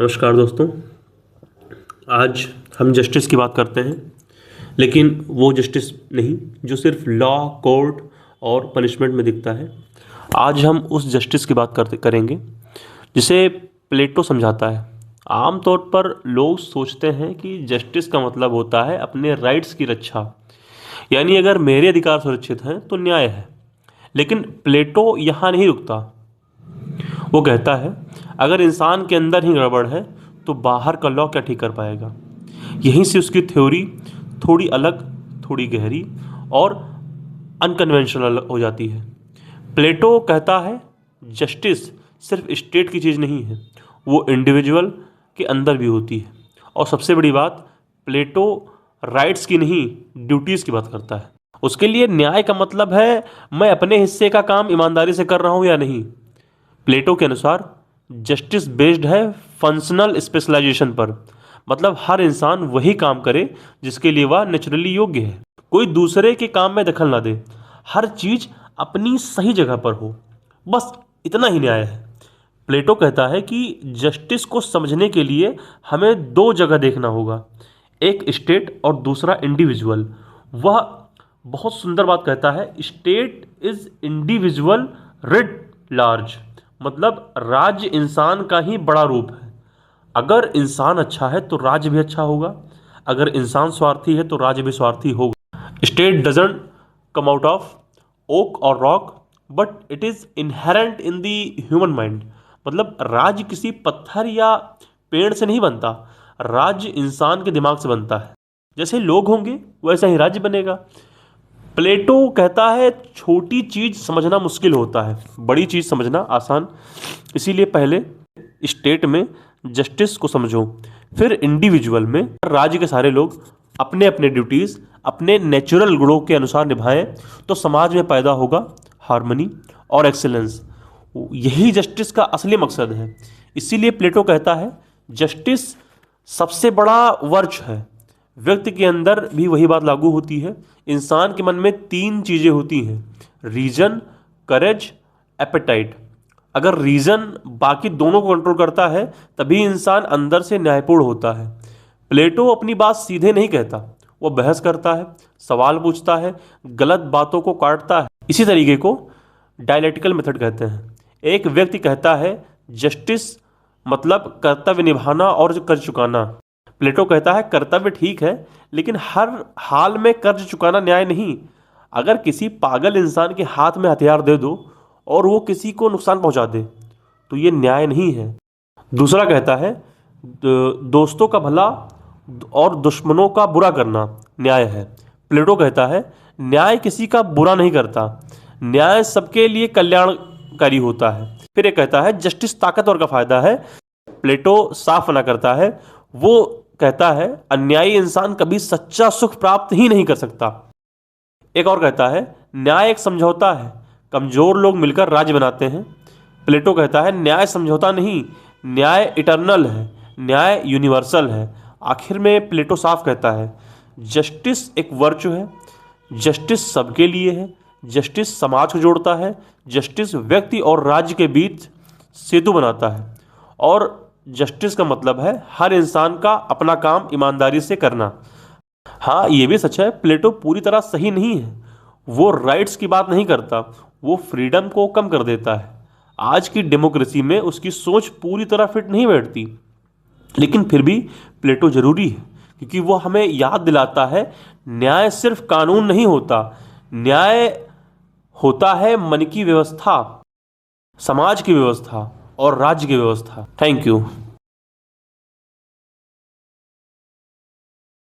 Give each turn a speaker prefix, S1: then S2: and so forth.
S1: नमस्कार दोस्तों। आज हम जस्टिस की बात करते हैं, लेकिन वो जस्टिस नहीं जो सिर्फ लॉ, कोर्ट और पनिशमेंट में दिखता है। आज हम उस जस्टिस की बात करते करेंगे जिसे प्लेटो समझाता है। आमतौर पर लोग सोचते हैं कि जस्टिस का मतलब होता है अपने राइट्स की रक्षा, यानी अगर मेरे अधिकार सुरक्षित हैं तो न्याय है। लेकिन प्लेटो यहाँ नहीं रुकता। वो कहता है अगर इंसान के अंदर ही गड़बड़ है तो बाहर का लॉ क्या ठीक कर पाएगा। यहीं से उसकी थ्योरी थोड़ी अलग, थोड़ी गहरी और अनकन्वेंशनल हो जाती है। प्लेटो कहता है जस्टिस सिर्फ स्टेट की चीज़ नहीं है, वो इंडिविजुअल के अंदर भी होती है। और सबसे बड़ी बात, प्लेटो राइट्स की नहीं, ड्यूटीज़ की बात करता है। उसके लिए न्याय का मतलब है मैं अपने हिस्से का काम ईमानदारी से कर रहा हूँ या नहीं। प्लेटो के अनुसार जस्टिस बेस्ड है फंक्शनल स्पेशलाइजेशन पर, मतलब हर इंसान वही काम करे जिसके लिए वह नेचुरली योग्य है। कोई दूसरे के काम में दखल ना दे, हर चीज अपनी सही जगह पर हो, बस इतना ही न्याय है। प्लेटो कहता है कि जस्टिस को समझने के लिए हमें दो जगह देखना होगा, एक स्टेट और दूसरा इंडिविजुअल। वह बहुत सुंदर बात कहता है, state is individual writ large, मतलब राज्य इंसान का ही बड़ा रूप है। अगर इंसान अच्छा है तो राज्य भी अच्छा होगा, अगर इंसान स्वार्थी है तो राज्य भी स्वार्थी होगा। State doesn't come out of oak और rock but it is inherent in the human mind, मतलब राज्य किसी पत्थर या पेड़ से नहीं बनता, राज्य इंसान के दिमाग से बनता है। जैसे लोग होंगे वैसा ही राज्य बनेगा। प्लेटो कहता है छोटी चीज समझना मुश्किल होता है, बड़ी चीज समझना आसान। इसीलिए पहले स्टेट में जस्टिस को समझो, फिर इंडिविजुअल में राज्य के सारे लोग अपने अपने ड्यूटीज अपने नेचुरल गुणों के अनुसार निभाएं तो समाज में पैदा होगा हार्मनी और एक्सीलेंस। यही जस्टिस का असली मकसद है। इसीलिए प्लेटो कहता है जस्टिस सबसे बड़ा वर्च है। व्यक्ति के अंदर भी वही बात लागू होती है। इंसान के मन में तीन चीजें होती हैं, रीजन, करेज, एपेटाइट। अगर रीजन बाकी दोनों को कंट्रोल करता है तभी इंसान अंदर से न्यायपूर्ण होता है। प्लेटो अपनी बात सीधे नहीं कहता, वो बहस करता है, सवाल पूछता है, गलत बातों को काटता है। इसी तरीके को डायलेक्टिकल मेथड कहते हैं। एक व्यक्ति कहता है जस्टिस मतलब कर्तव्य निभाना और कर्ज चुकाना। प्लेटो कहता है कर्तव्य ठीक है, लेकिन हर हाल में कर्ज चुकाना न्याय नहीं। अगर किसी पागल इंसान के हाथ में हथियार दे दो और वो किसी को नुकसान पहुंचा दे तो ये न्याय नहीं है। दूसरा कहता है दोस्तों का भला और दुश्मनों का बुरा करना न्याय है। प्लेटो कहता है न्याय किसी का बुरा नहीं करता, न्याय सबके लिए कल्याणकारी होता है। फिर ये कहता है जस्टिस ताकतवर का फायदा है। प्लेटो साफ मना करता है, वो कहता है अन्यायी इंसान कभी सच्चा सुख प्राप्त ही नहीं कर सकता। एक और कहता है न्याय एक समझौता है, कमजोर लोग मिलकर राज्य बनाते हैं। प्लेटो कहता है न्याय समझौता नहीं, न्याय इटर्नल है, न्याय यूनिवर्सल है। आखिर में प्लेटो साफ कहता है जस्टिस एक वर्चु है, जस्टिस सबके लिए है, जस्टिस समाज को जोड़ता है, जस्टिस व्यक्ति और राज्य के बीच सेतु बनाता है, और जस्टिस का मतलब है हर इंसान का अपना काम ईमानदारी से करना। हाँ, ये भी सच है, प्लेटो पूरी तरह सही नहीं है। वो राइट्स की बात नहीं करता, वो फ्रीडम को कम कर देता है। आज की डेमोक्रेसी में उसकी सोच पूरी तरह फिट नहीं बैठती, लेकिन फिर भी प्लेटो जरूरी है क्योंकि वो हमें याद दिलाता है न्याय सिर्फ कानून नहीं होता, न्याय होता है मन की व्यवस्था, समाज की व्यवस्था और राज्य की व्यवस्था। Thank you.